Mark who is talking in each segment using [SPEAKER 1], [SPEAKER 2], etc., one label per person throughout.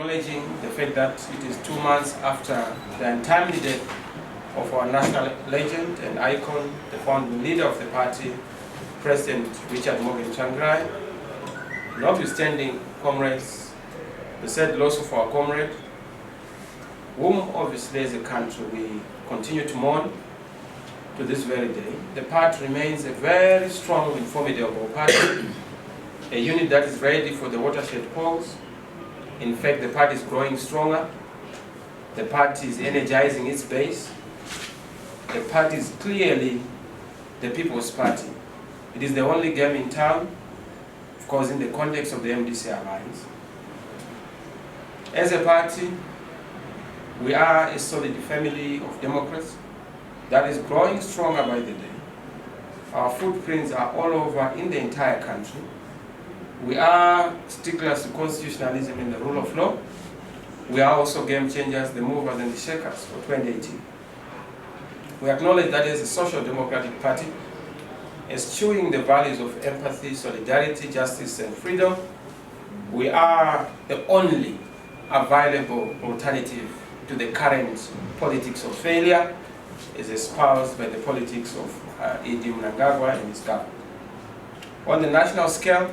[SPEAKER 1] acknowledging the fact that it is 2 months after the untimely death of our national legend and icon, the founding leader of the party, President Richard Morgan Tsvangirai. Notwithstanding, comrades, the sad loss of our comrade, whom obviously as a country we continue to mourn to this very day, the party remains a very strong and formidable party, a unit that is ready for the watershed polls. In fact, the party is growing stronger. The party is energizing its base. The party is clearly the People's Party. It is the only game in town, of course, in the context of the MDC alliance. As a party, we are a solid family of democrats that is growing stronger by the day. Our footprints are all over in the entire country. We are sticklers to constitutionalism and the rule of law. We are also game changers, the movers and the shakers for 2018. We acknowledge that as a social democratic party, eschewing the values of empathy, solidarity, justice, and freedom, we are the only available alternative to the current politics of failure as espoused by the politics of Idi Mnangagwa and his government. On the national scale,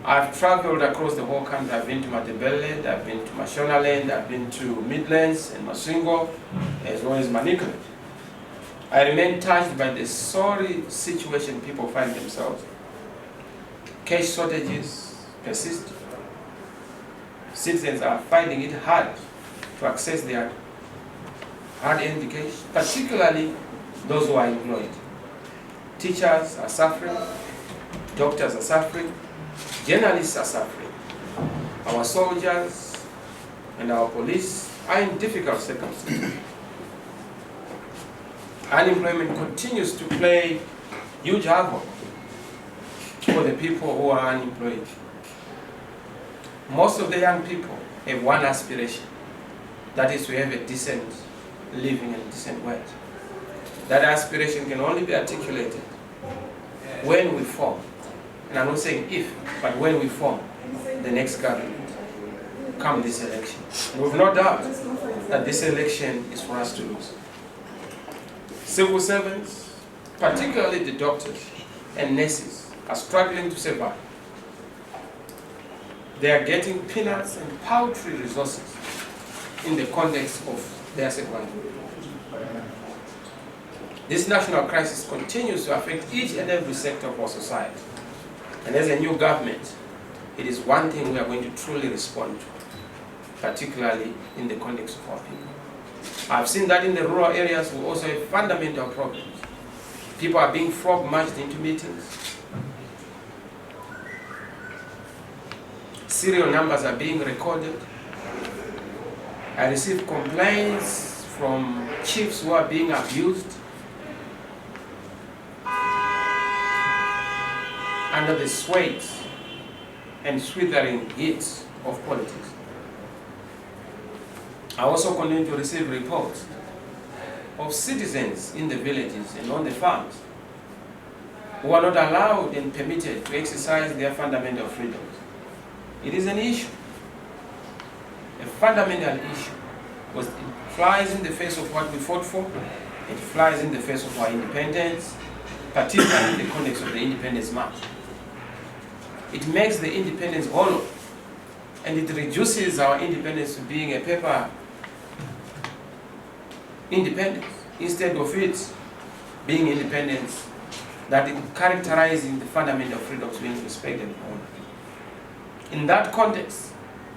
[SPEAKER 1] I've traveled across the whole country. I've been to Matebele, I've been to Mashonaland, I've been to Midlands and Masingo, as well as Manicaland. I remain touched by the sorry situation people find themselves. Cash shortages persist. Citizens are finding it hard to access their hard-earned education, particularly those who are employed. Teachers are suffering, doctors are suffering, journalists are suffering. Our soldiers and our police are in difficult circumstances. Unemployment continues to play huge havoc for the people who are unemployed. Most of the young people have one aspiration, that is to have a decent living and decent wage. That aspiration can only be articulated when we form, and I'm not saying if, but when we form the next government come this election. And we have no doubt that this election is for us to lose. Civil servants, particularly the doctors and nurses, are struggling to survive. They are getting peanuts and paltry resources in the context of their survival. This national crisis continues to affect each and every sector of our society. And as a new government, it is one thing we are going to truly respond to, particularly in the context of our people. I've seen that in the rural areas we also have fundamental problems. People are being frog-marched into meetings. Serial numbers are being recorded. I receive complaints from chiefs who are being abused under the sway and swithering heat of politics. I also continue to receive reports of citizens in the villages and on the farms who are not allowed and permitted to exercise their fundamental freedoms. It is an issue, a fundamental issue, because it flies in the face of what we fought for. It flies in the face of our independence, particularly in the context of the independence march. It makes the independence hollow, and it reduces our independence to being a paper independence, instead of it being independence that is characterizing the fundamental freedoms being respected and honored. In that context,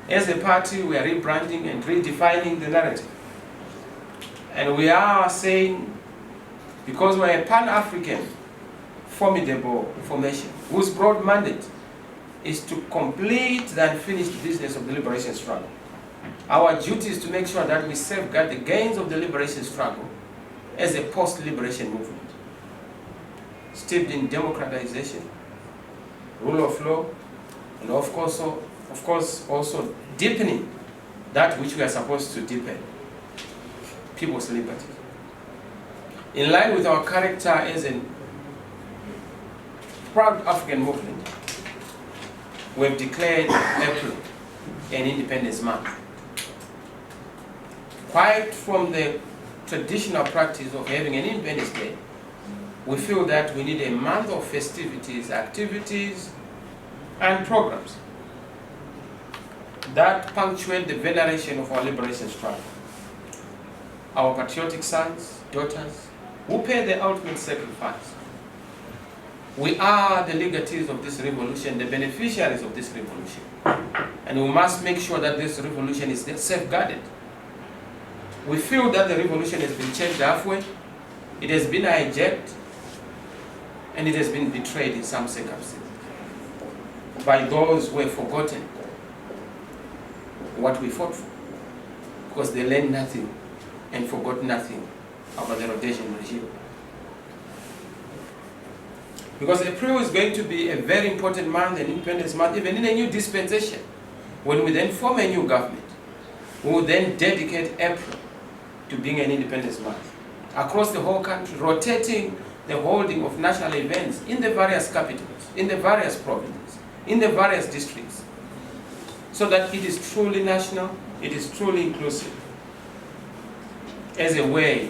[SPEAKER 1] as a party, we are rebranding and redefining the narrative. And we are saying, because we're a Pan-African formidable formation whose broad mandate is to complete the unfinished business of the liberation struggle, our duty is to make sure that we safeguard the gains of the liberation struggle as a post-liberation movement, steeped in democratization, rule of law, and of course also deepening that which we are supposed to deepen, people's liberty. In line with our character as a proud African movement, we have declared April an Independence Month. Quite from the traditional practice of having an Independence Day, we feel that we need a month of festivities, activities, and programs that punctuate the veneration of our liberation struggle. Our patriotic sons, daughters, who pay the ultimate sacrifice. We are the legatees of this revolution, the beneficiaries of this revolution. And we must make sure that this revolution is safeguarded. We feel that the revolution has been changed halfway, it has been hijacked, and it has been betrayed in some circumstances by those who have forgotten what we fought for, because they learned nothing and forgot nothing about the Rhodesian regime. Because April is going to be a very important month, an Independence Month, even in a new dispensation. When we then form a new government, we will then dedicate April to being an Independence Month across the whole country, rotating the holding of national events in the various capitals, in the various provinces, in the various districts, so that it is truly national, it is truly inclusive, as a way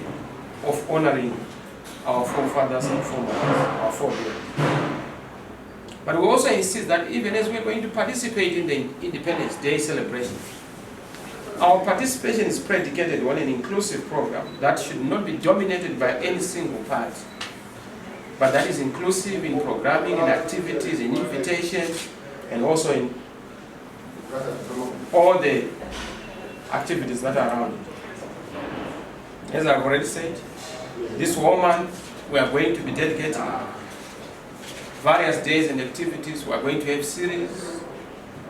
[SPEAKER 1] of honoring our forefathers and foremothers, our forebears. But we also insist that even as we're going to participate in the Independence Day celebration, our participation is predicated on an inclusive program that should not be dominated by any single party, but that is inclusive in programming, in activities, in invitations, and also in all the activities that are around it. As I've already said, this whole month we are going to be dedicating various days and activities. We are going to have series,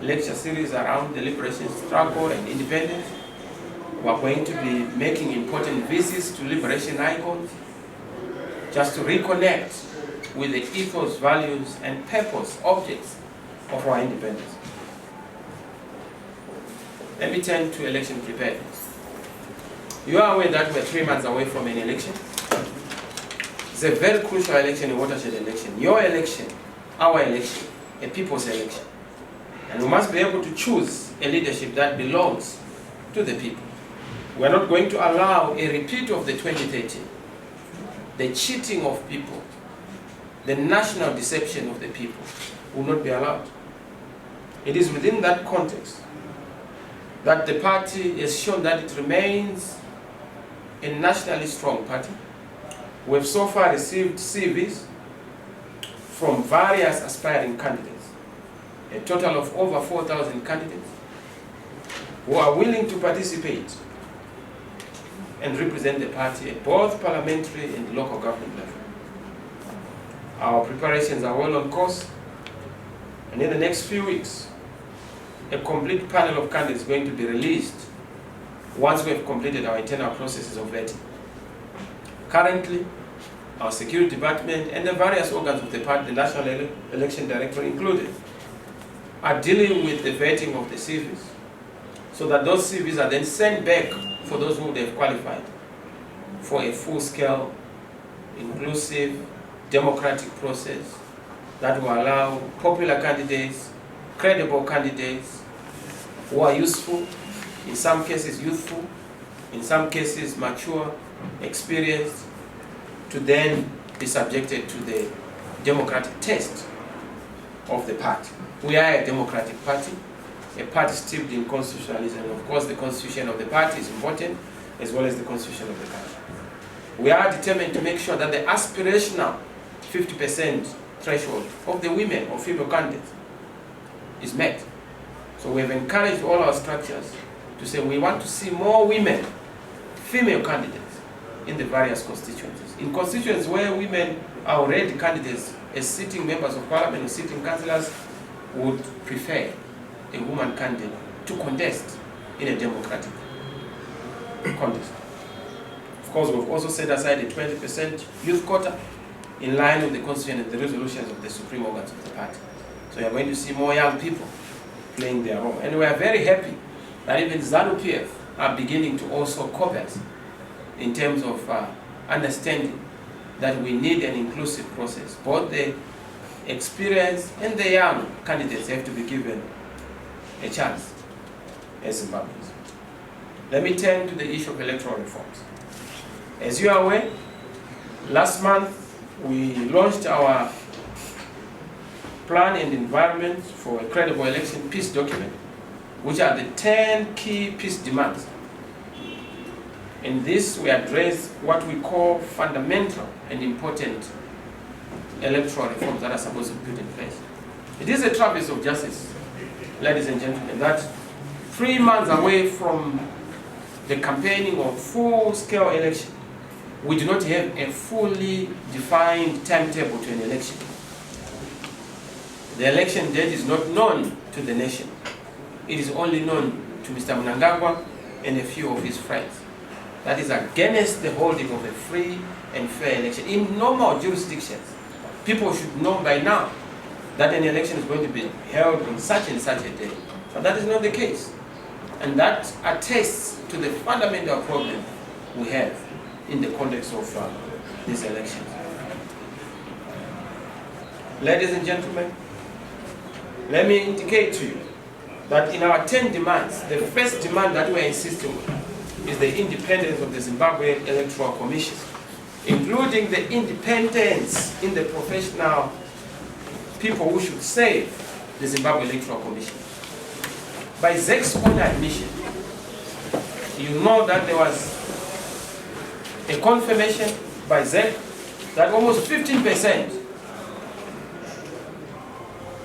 [SPEAKER 1] lecture series around the liberation struggle and independence. We are going to be making important visits to liberation icons, just to reconnect with the ethos, values, and purpose, objects of our independence. Let me turn to election preparedness. You are aware that we're 3 months away from an election. It's a very crucial election, a watershed election. Your election, our election, a people's election. And we must be able to choose a leadership that belongs to the people. We're not going to allow a repeat of the 2013. The cheating of people, the national deception of the people will not be allowed. It is within that context that the party has shown that it remains a nationally strong party. We have so far received CVs from various aspiring candidates, a total of over 4,000 candidates who are willing to participate and represent the party at both parliamentary and local government level. Our preparations are well on course, and in the next few weeks, a complete panel of candidates is going to be released once we have completed our internal processes of vetting. Currently, our security department and the various organs of the party, the National Election Directorate included, are dealing with the vetting of the CVs, so that those CVs are then sent back for those who would have qualified for a full-scale, inclusive, democratic process that will allow popular candidates, credible candidates who are useful, in some cases youthful, in some cases mature, experienced, to then be subjected to the democratic test of the party. We are a democratic party, a party steeped in constitutionalism, and of course the constitution of the party is important, as well as the constitution of the country. We are determined to make sure that the aspirational 50% threshold of the women or female candidates is met. So we have encouraged all our structures to say we want to see more women, female candidates in the various constituencies. In constituencies where women are already candidates as sitting members of parliament or sitting councillors, would prefer a woman candidate to contest in a democratic contest. Of course, we've also set aside a 20% youth quota in line with the constitution and the resolutions of the supreme organs of the party. So you're going to see more young people playing their role. And we are very happy that even ZANU-PF are beginning to also cooperate in terms of understanding that we need an inclusive process. Both the experienced and the young candidates have to be given a chance as Zimbabweans. Let me turn to the issue of electoral reforms. As you are aware, last month we launched our plan and environment for a credible election peace document, which are the 10 key peace demands. In this, we address what we call fundamental and important electoral reforms that are supposed to be put in place. It is a traverse of justice, ladies and gentlemen, that 3 months away from the campaigning of full-scale election, we do not have a fully defined timetable to an election. The election date is not known to the nation. It is only known to Mr. Mnangagwa and a few of his friends. That is against the holding of a free and fair election. In normal jurisdictions, people should know by now that an election is going to be held on such and such a day. But that is not the case. And that attests to the fundamental problem we have in the context of these elections. Ladies and gentlemen, let me indicate to you that in our 10 demands, the first demand that we are insisting on is the independence of the Zimbabwe Electoral Commission, including the independence in the professional people who should save the Zimbabwe Electoral Commission. By ZEC's own admission, you know that there was a confirmation by ZEC that almost 15%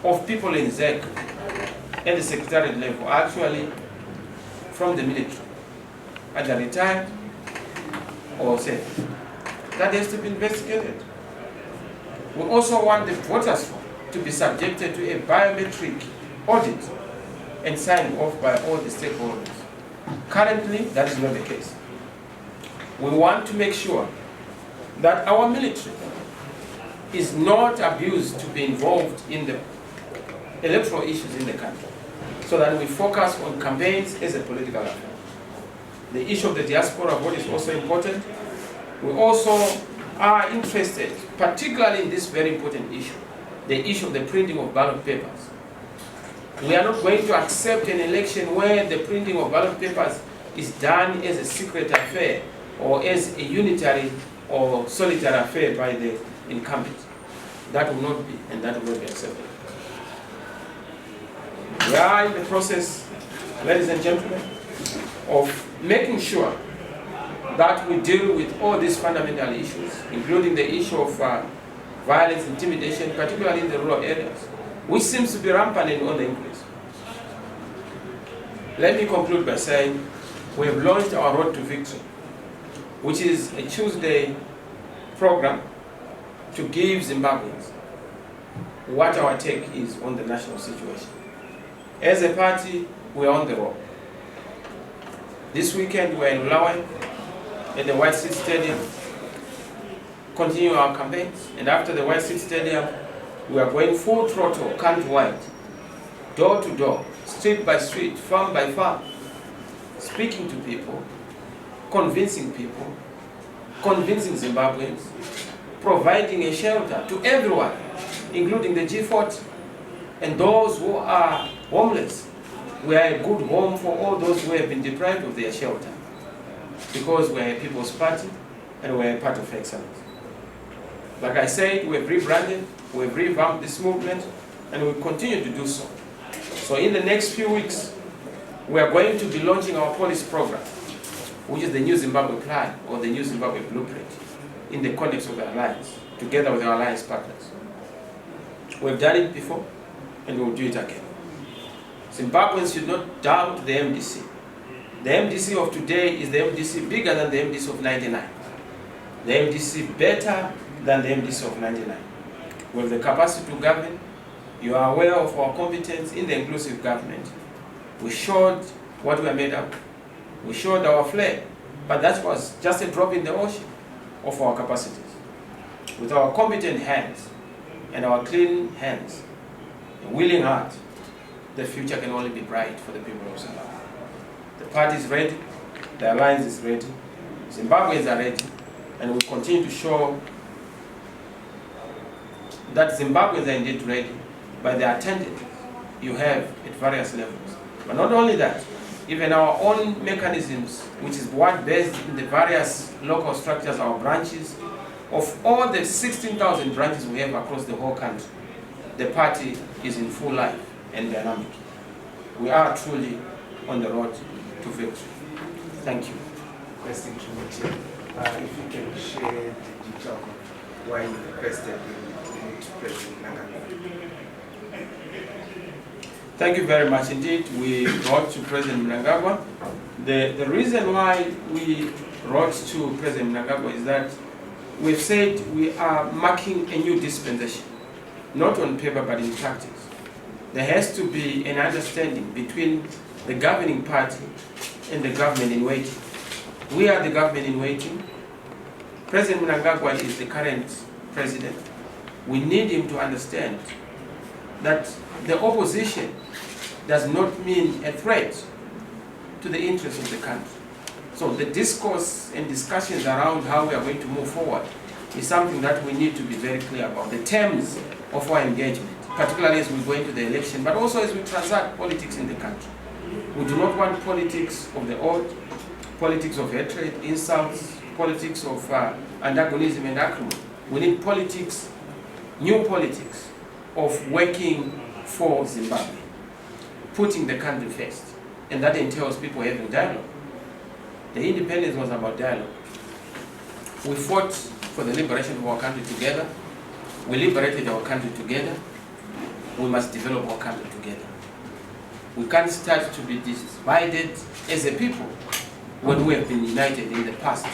[SPEAKER 1] of people in ZEC at the secretariat level are actually from the military, either retired or saved. That has to be investigated. We also want the voters roll to be subjected to a biometric audit and signed off by all the stakeholders. Currently, that is not the case. We want to make sure that our military is not abused to be involved in the electoral issues in the country, so that we focus on campaigns as a political affair. The issue of the diaspora vote is also important. We also are interested, particularly in this very important issue, the issue of the printing of ballot papers. We are not going to accept an election where the printing of ballot papers is done as a secret affair or as a unitary or solitary affair by the incumbent. That will not be, and that will not be accepted. We are in the process, ladies and gentlemen, of making sure that we deal with all these fundamental issues, including the issue of violence, intimidation, particularly in the rural areas, which seems to be rampant and on the increase. Let me conclude by saying we have launched our Road to Victory, which is a Tuesday program to give Zimbabweans what our take is on the national situation. As a party, we are on the road. This weekend, we are in Ulawe at the White City Stadium, continue our campaigns, and after the White City Stadium, we are going full throttle, countrywide, door to door, street by street, farm by farm, speaking to people, convincing Zimbabweans, providing a shelter to everyone, including the G40, and those who are homeless. We are a good home for all those who have been deprived of their shelter, because we are a people's party and we are a part of excellence. Like I said, we have rebranded, we have revamped this movement, and we will continue to do so. So in the next few weeks, we are going to be launching our policy program, which is the New Zimbabwe Plan, or the New Zimbabwe Blueprint, in the context of the Alliance, together with our Alliance partners. We've done it before, and we will do it again. Zimbabweans should not doubt the MDC. The MDC of today is the MDC bigger than the MDC of 99. The MDC better than the MDC of 99. We have the capacity to govern. You are aware of our competence in the inclusive government. We showed what we are made of. We showed our flair, but that was just a drop in the ocean of our capacities. With our competent hands and our clean hands, a willing heart, the future can only be bright for the people of Zimbabwe. The party is ready, the alliance is ready, Zimbabweans are ready, and we continue to show that Zimbabweans are indeed ready by the attendance you have at various levels. But not only that, even our own mechanisms, which is ward-based in the various local structures, our branches, of all the 16,000 branches we have across the whole country, the party is in full life and dynamic. We are truly on the road to victory. Thank you.
[SPEAKER 2] Question to the chair. If you can share the detail of why you requested to meet President Mnangagwa.
[SPEAKER 1] Thank you very much indeed. We wrote to President Mnangagwa. The reason why we wrote to President Mnangagwa is that we've said we are marking a new dispensation, not on paper but in practice. There has to be an understanding between the governing party and the government in waiting. We are the government in waiting. President Mnangagwa is the current president. We need him to understand that the opposition does not mean a threat to the interests of the country. So the discourse and discussions around how we are going to move forward is something that we need to be very clear about. The terms of our engagement, particularly as we go into the election, but also as we transact politics in the country. We do not want politics of the old, politics of hatred, insults, politics of antagonism and acrimony. We need politics, new politics, of working for Zimbabwe, putting the country first. And that entails people having dialogue. The independence was about dialogue. We fought for the liberation of our country together. We liberated our country together. We must develop our country together. We can't start to be divided as a people when we have been united in the past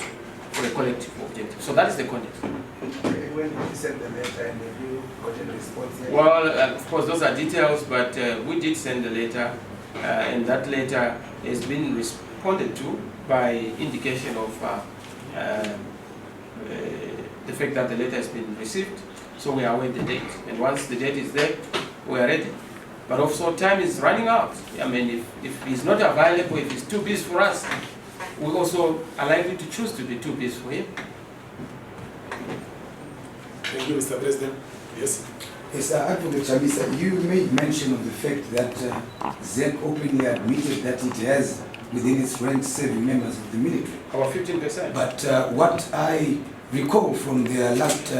[SPEAKER 1] for a collective objective. So that is the context.
[SPEAKER 2] When did you send the letter and have you gotten a response yet?
[SPEAKER 1] Well, of course, those are details, but we did send a letter, and that letter has been responded to by indication of the fact that the letter has been received. So we are awaiting the date, and once the date is there, we are ready. But also time is running out. I mean, if he's not available, if he's too busy for us, we also are likely to choose to be too busy for him.
[SPEAKER 3] Thank you, Mr. President. Yes.
[SPEAKER 4] Yes, Advocate Chamisa, you made mention of the fact that ZEC openly admitted that it has within its ranks 7 members of the military.
[SPEAKER 1] About 15%.
[SPEAKER 4] But what I recall from their last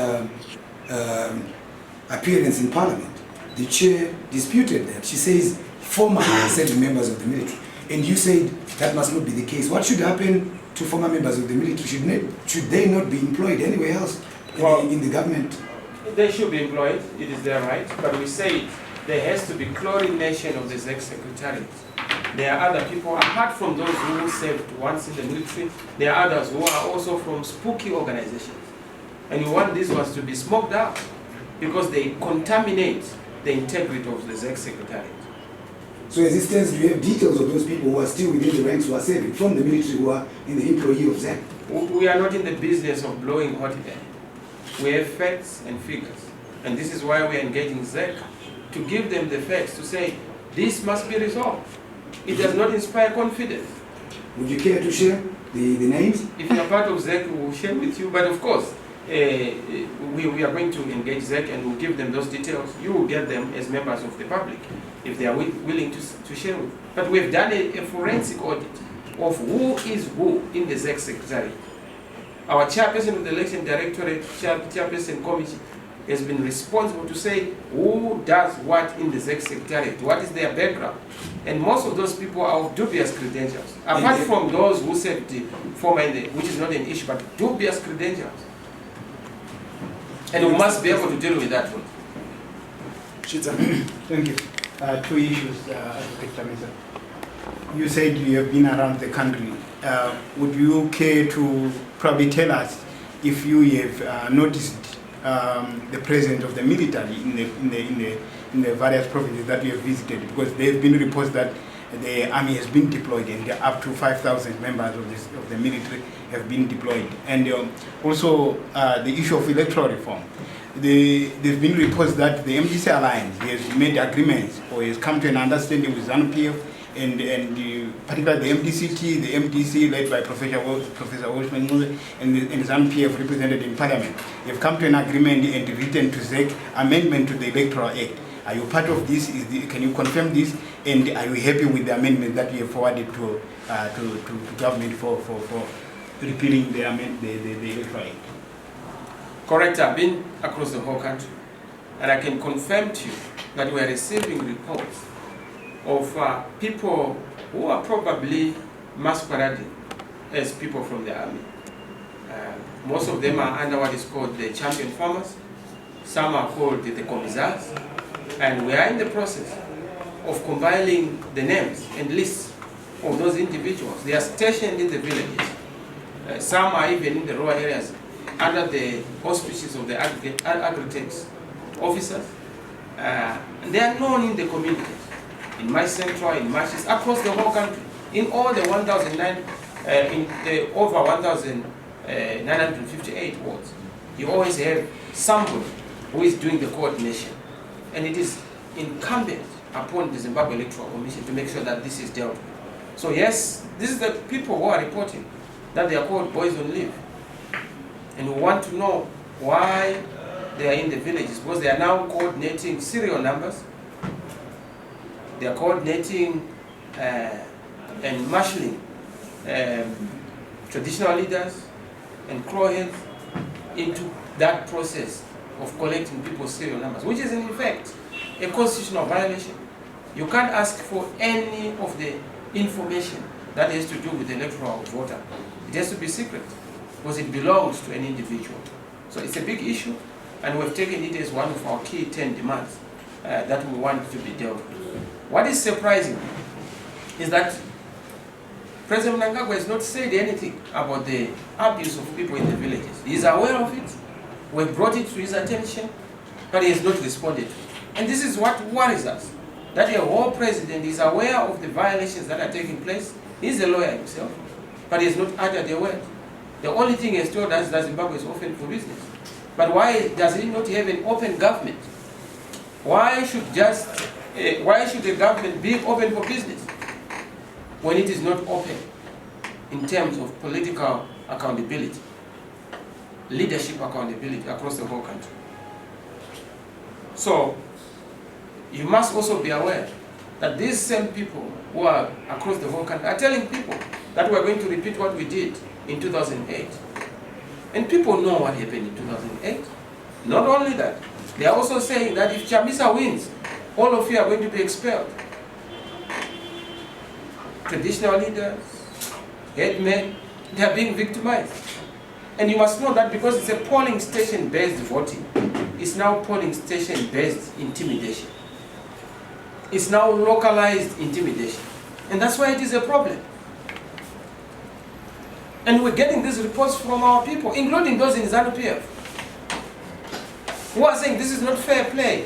[SPEAKER 4] appearance in Parliament, the chair disputed that. She says former 7 members of the military. And you said that must not be the case. What should happen to former members of the military? Should they not be employed anywhere else in the government?
[SPEAKER 1] They should be employed, it is their right, but we say there has to be chlorination of the ZEC secretariat. There are other people, apart from those who served once in the military, there are others who are also from spooky organizations. And we want these ones to be smoked out because they contaminate the integrity of the ZEC secretariat.
[SPEAKER 4] So as it stands, do you have details of those people who are still within the ranks, who are serving from the military, who are in the employee of ZEC?
[SPEAKER 1] We are not in the business of blowing hot air. We have facts and figures. And this is why we are engaging ZEC to give them the facts, to say this must be resolved. It does not inspire confidence.
[SPEAKER 4] Would you care to share the names?
[SPEAKER 1] If you are part of ZEC, we will share with you. But of course, we are going to engage ZEC and we'll give them those details. You will get them as members of the public if they are willing to share with you. But we have done a forensic audit of who is who in the ZEC secretariat. Our chairperson of the election directorate, chairperson committee, has been responsible to say who does what in the ZEC secretariat, what is their background. And most of those people are of dubious credentials. Apart from those who served former, which is not an issue, but dubious credentials. And we must be able to deal with that one.
[SPEAKER 5] Thank you. 2 issues, Advocate Chamisa. You said you have been around the country. Would you care to probably tell us if you have noticed the presence of the military in the various provinces that you have visited? Because there have been reports that the army has been deployed and up to 5,000 members of the military have been deployed. And also the issue of electoral reform. There have been reports that the MDC alliance has made agreements or has come to an understanding with ZANU-PF and particularly the MDCT, the MDC led by Professor Wolfman and ZANU-PF represented in Parliament. They have come to an agreement and written to ZEC amendment to the Electoral Act. Are you part of this? Can you confirm this? And are you happy with the amendment that you have forwarded to government for repealing the electoral act?
[SPEAKER 1] Correct. I've been across the whole country, and I can confirm to you that we are receiving reports of people who are probably masquerading as people from the army. Most of them are under what is called the champion farmers. Some are called the commissars. And we are in the process of compiling the names and lists of those individuals. They are stationed in the villages. Some are even in the rural areas under the auspices of the agri-tax officers. And they are known in the communities, in my central, in Marches, across the whole country, in all the over 1,958 wards. You always have somebody who is doing the coordination. And it is incumbent upon the Zimbabwe Electoral Commission to make sure that this is dealt with. So yes, this is the people who are reporting that they are called boys on leave. And we want to know why they are in the villages, because they are now coordinating serial numbers. They are coordinating and marshalling traditional leaders and crowheads into that process of collecting people's serial numbers, which is in effect a constitutional violation. You can't ask for any of the information that has to do with the electoral voter. It has to be secret because it belongs to an individual. So it's a big issue, and we've taken it as one of our key 10 demands that we want to be dealt with. What is surprising is that President Mnangagwa has not said anything about the abuse of people in the villages. He is aware of it. We've brought it to his attention, but he has not responded to it. And this is what worries us, that a whole president is aware of the violations that are taking place. He's a lawyer himself, but he has not uttered a word. The only thing he has told us is that Zimbabwe is open for business. But why does he not have an open government? Why should the government be open for business when it is not open in terms of political accountability, leadership accountability across the whole country? So you must also be aware that these same people who are across the whole country are telling people that we are going to repeat what we did in 2008. And people know what happened in 2008. Not only that, they are also saying that if Chamisa wins, all of you are going to be expelled. Traditional leaders, headmen, they are being victimized. And you must know that because it's a polling station-based voting, it's now polling station-based intimidation. It's now localized intimidation. And that's why it is a problem. And we're getting these reports from our people, including those in ZANU-PF, who are saying this is not fair play.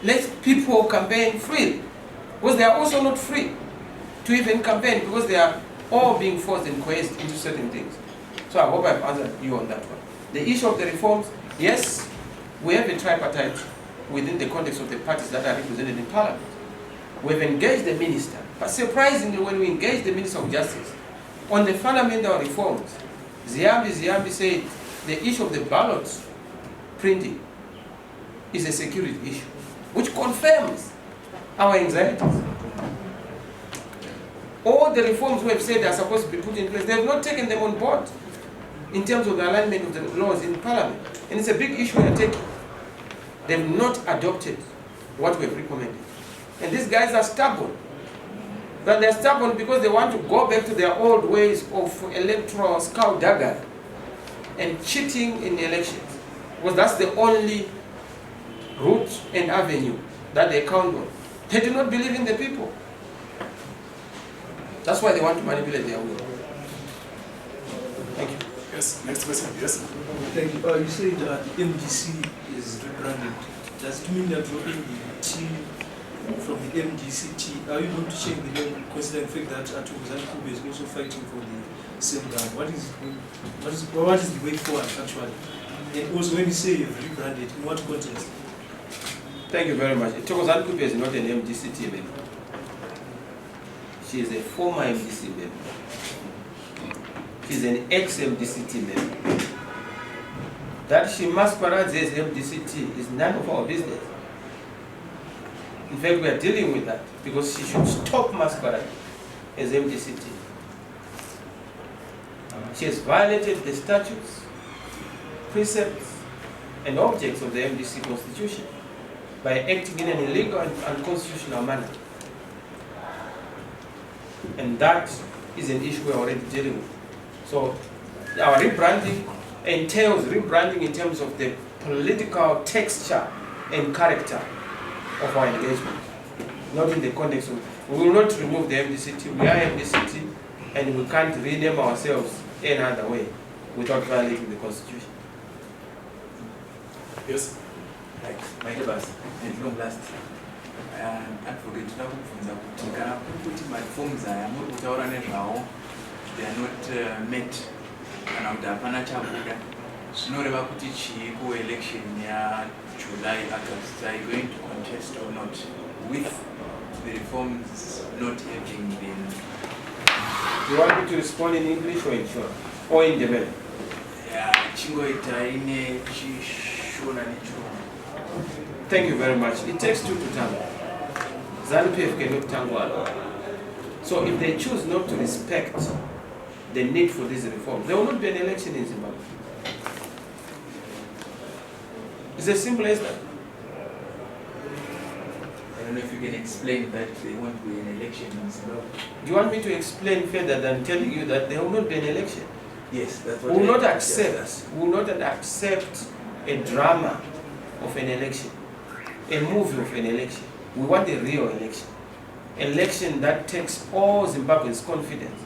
[SPEAKER 1] Let people campaign freely. Because they are also not free to even campaign, because they are all being forced and coerced into certain things. So I hope I've answered you on that one. The issue of the reforms, yes, we have a tripartite within the context of the parties that are represented in Parliament. We've engaged the minister, but surprisingly, when we engaged the Minister of Justice on the fundamental reforms, Ziambi said the issue of the ballots printing is a security issue, which confirms our anxieties. All the reforms we have said are supposed to be put in place, they have not taken them on board in terms of the alignment of the laws in Parliament. And it's a big issue we are taking. They have not adopted what we have recommended. And these guys are stubborn. But they're stubborn because they want to go back to their old ways of electoral skullduggery and cheating in the elections. Because that's the only route and avenue that they count on. They do not believe in the people. That's why they want to manipulate their will. Thank you.
[SPEAKER 3] Yes, next question. Yes.
[SPEAKER 6] Thank you. You said the MDC is rebranded. Does it mean that you're in the T from the MDCT? Are you going to change the name considering the fact that Atuku is also fighting for the same ground? What is the way forward actually? And also when you say you've rebranded, in what context?
[SPEAKER 1] Thank you very much. Atuku is not an MDCT member. She is a former MDC member. She is an ex-MDCT member. That she masquerades as MDCT is none of our business. In fact, we are dealing with that because she should stop masquerading as MDCT. She has violated the statutes, precepts, and objects of the MDC Constitution by acting in an illegal and unconstitutional manner. And that is an issue we're already dealing with. So our rebranding entails rebranding in terms of the political texture and character of our engagement, not in the context of, we will not remove the MDCT, we are MDCT, and we can't rename ourselves any other way without violating the Constitution.
[SPEAKER 3] Yes.
[SPEAKER 7] Right, my neighbors, at long last, advocate ndakubvunza kuti kana kuri kuti maforms aya muri kutaura nezvawo they are not met kana kuti hapana chabuda zvinoreva kuti chii ku-election July, August, are you going to contest or not with the reforms not having been?
[SPEAKER 1] Do you want me to respond in English or in short? Or in Devel?
[SPEAKER 7] Yeah, chingoita ine chishona nechirungu.
[SPEAKER 1] Thank you very much. It takes two to tango. ZANU-PF cannot tango alone. So if they choose not to respect the need for these reforms, there will not be an election in Zimbabwe. It's as simple as that.
[SPEAKER 7] I don't know if you can explain that there won't be an election in Zimbabwe.
[SPEAKER 1] Do you want me to explain further than telling you that there will not be an election?
[SPEAKER 7] Yes, that's
[SPEAKER 1] We
[SPEAKER 7] what
[SPEAKER 1] will not accept a drama of an election, a movie of an election. We want a real election. Election that takes all Zimbabweans' confidence.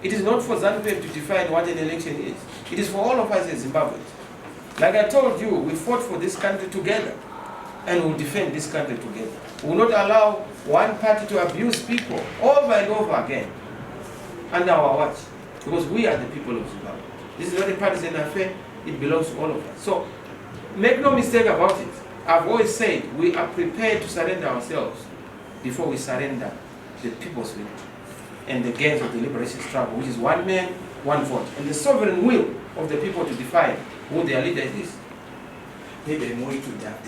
[SPEAKER 1] It is not for ZANU-PF to define what an election is. It is for all of us as Zimbabweans. Like I told you, we fought for this country together and we'll defend this country together. We will not allow one party to abuse people over and over again under our watch, because we are the people of Zimbabwe. This is not a partisan affair, it belongs to all of us. So make no mistake about it. I've always said we are prepared to surrender ourselves before we surrender the people's will and the gains of the liberation struggle, which is one man, one vote, and the sovereign will of the people to define who their leader is.
[SPEAKER 8] Maybe more to that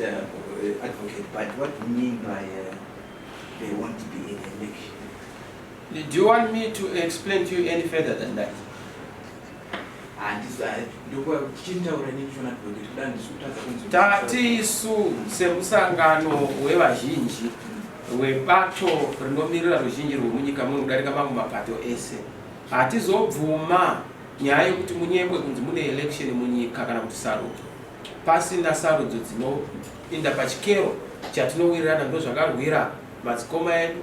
[SPEAKER 8] advocate, but what do you mean by they want to be in election?
[SPEAKER 1] Do you want me to explain to you any further than that? Tatisu semusangano wevazhinji webato rinomirira ruzhinji rwemunyika muno kudarika mamwe mapato ese hatizobvuma nyaya yekuti munyemwe kunzi mune election munyika kana kuti sarudzo pasina sarudzo dzinoinda pachikero chatinowirirana ndo zvakarwira madzikoma edu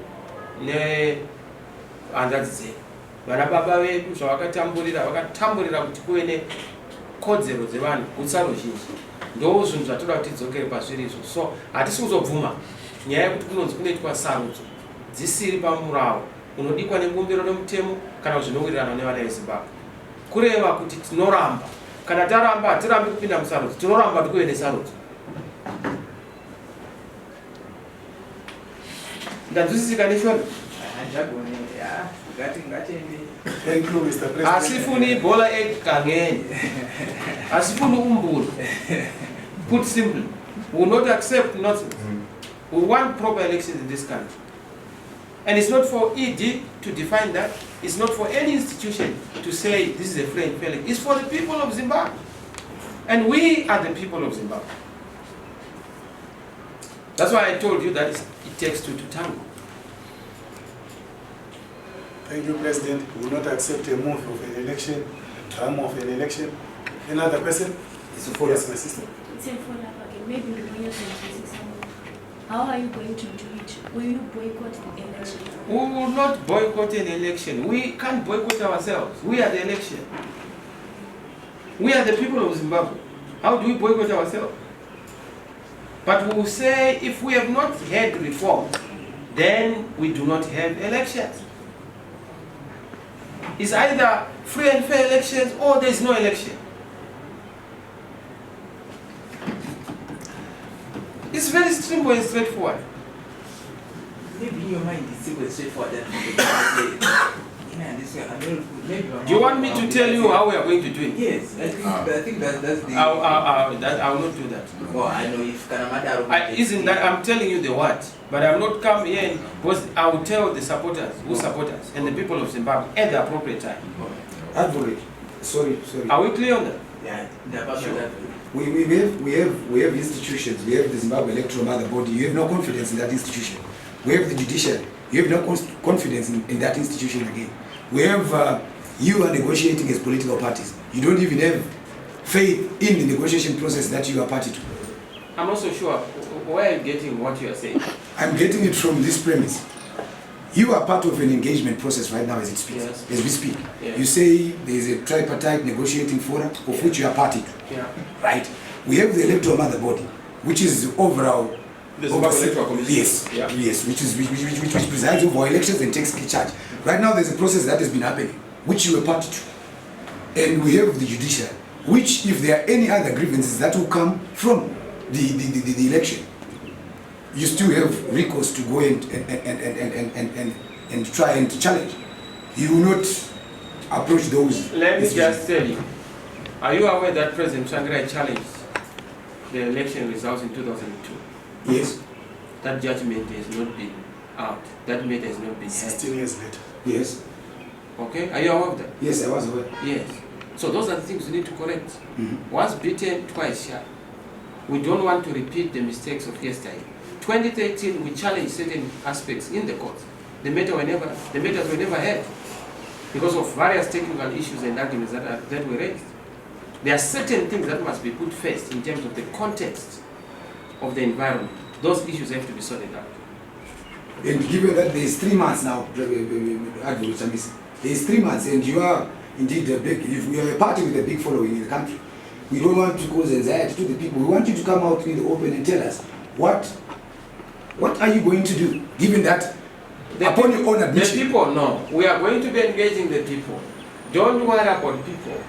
[SPEAKER 1] nehanzvadzi dzedu vana baba vedu zvavakatamburira kuti kuve nekodzero dzevanhu kutsaro zhinji ndo zvinhu zvatoda kuti tidzokere pazviri izvo. So hatisi kuzobvuma nyaya yekuti kunonzi kunoitwa sarudzo dzisiri pamurawo unodikwa nebumbiro remutemo kana zvinowirirana nevana veZimbabwe, kureva kuti tinoramba. Kana taramba hatirambi kupinda musarudzo, tinoramba kuti kuve nesarudzo. Ndanzwisisika neshona?
[SPEAKER 3] Thank you, Mr. President.
[SPEAKER 1] Asifuni bhola egangeni. Asifuni umbulu. Put simply, we will not accept nonsense. We want proper elections in this country. And it's not for ED to define that. It's not for any institution to say this is a free and fair election. It's for the people of Zimbabwe. And we are the people of Zimbabwe. That's why I told you that it takes two to tango.
[SPEAKER 3] Thank you, President. We will not accept a move of an election, a drama of an election. Another person? Yes, my sister.
[SPEAKER 9] It's a follow-up again. Maybe we how are you going to do it? Will you boycott the election?
[SPEAKER 1] We will not boycott an election. We can't boycott ourselves. We are the election. We are the people of Zimbabwe. How do we boycott ourselves? But we will say if we have not had reform, then we do not have elections. It's either free and fair elections or there is no election. It's very simple and straightforward.
[SPEAKER 7] Maybe in your mind it's simple and straightforward that
[SPEAKER 1] Do you want me to tell you how we are going to do it?
[SPEAKER 8] Yes, I think that's the...
[SPEAKER 1] I will not do that.
[SPEAKER 8] Oh, I know if Kanamata...
[SPEAKER 1] Isn't that, I'm telling you the what, but I'm not coming here because I will tell the supporters, who support us, and the people of Zimbabwe at the appropriate time.
[SPEAKER 4] Advocate, sorry.
[SPEAKER 1] Are we clear on that?
[SPEAKER 8] Yeah,
[SPEAKER 1] Sure.
[SPEAKER 4] We have institutions. We have the Zimbabwe Electoral Mother Body. You have no confidence in that institution. We have the judiciary. You have no confidence in that institution again. We have you are negotiating as political parties. You don't even have faith in the negotiation process that you are party to.
[SPEAKER 1] I'm not so sure where are you getting what you are saying.
[SPEAKER 4] I'm getting it from this premise. You are part of an engagement process right now as we speak.
[SPEAKER 1] Yes.
[SPEAKER 4] You say there is a tripartite negotiating forum of which you are party to.
[SPEAKER 1] Yeah.
[SPEAKER 4] Right? We have the electoral mother body, which is the overall...
[SPEAKER 1] The Zimbabwe Electoral Commission.
[SPEAKER 4] Yes,
[SPEAKER 1] Yeah.
[SPEAKER 4] yes, which presides over our elections and takes charge. Right now there's a process that has been happening, which you are party to. And we have the judiciary, which if there are any other grievances that will come from the election, you still have recourse to go and try and challenge. You will not approach those.
[SPEAKER 1] Let me just tell you, are you aware that President Tsvangirai challenged the election results in 2002?
[SPEAKER 4] Yes.
[SPEAKER 1] That judgment has not been out. That matter has not been
[SPEAKER 3] 16 years later.
[SPEAKER 4] Yes.
[SPEAKER 1] Okay, are you aware of that?
[SPEAKER 4] Yes, I was aware.
[SPEAKER 1] Yes. So those are the things we need to correct.
[SPEAKER 4] Mm-hmm.
[SPEAKER 1] Once beaten, twice shy. We don't want to repeat the mistakes of yesterday. 2013, we challenged certain aspects in the court. The matters were never heard because of various technical issues and arguments that were raised. There are certain things that must be put first in terms of the context of the environment. Those issues have to be sorted out.
[SPEAKER 4] And given that there is 3 months now, Advocate Chamisa, there is 3 months, and you are indeed a big, if we are a party with a big following in the country, we don't want to cause anxiety to the people. We want you to come out in the open and tell us what are you going to do, given that upon your own admission.
[SPEAKER 1] The people know. We are going to be engaging the people. Don't worry about people.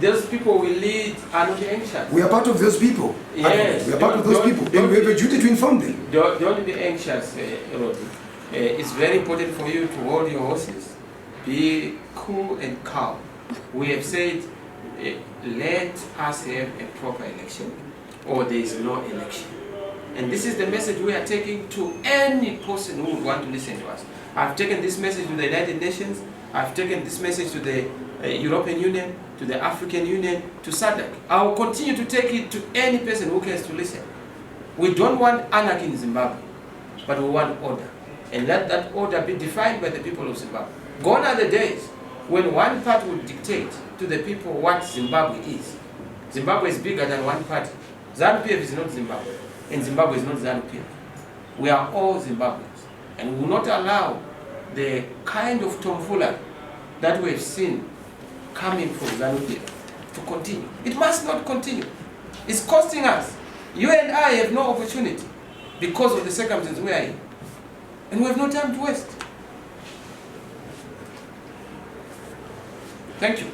[SPEAKER 1] Those people we lead are not anxious.
[SPEAKER 4] We are part of those people.
[SPEAKER 1] Yes.
[SPEAKER 4] We are part of those people, and we have a duty to inform them.
[SPEAKER 1] Don't be anxious, Rodney. It's very important for you to hold your horses. Be cool and calm. We have said, let us have a proper election, or there is no election. And this is the message we are taking to any person who would want to listen to us. I've taken this message to the United Nations. I've taken this message to the European Union, to the African Union, to SADC. I will continue to take it to any person who cares to listen. We don't want anarchy in Zimbabwe, but we want order. And let that order be defined by the people of Zimbabwe. Gone are the days when one party would dictate to the people what Zimbabwe is. Zimbabwe is bigger than one party. ZANU-PF is not Zimbabwe, and Zimbabwe is not ZANU-PF. We are all Zimbabweans, and we will not allow the kind of tomfoolery that we have seen coming from ZANU-PF to continue. It must not continue. It's costing us. You and I have no opportunity because of the circumstances we are in. And we have no time to waste. Thank you.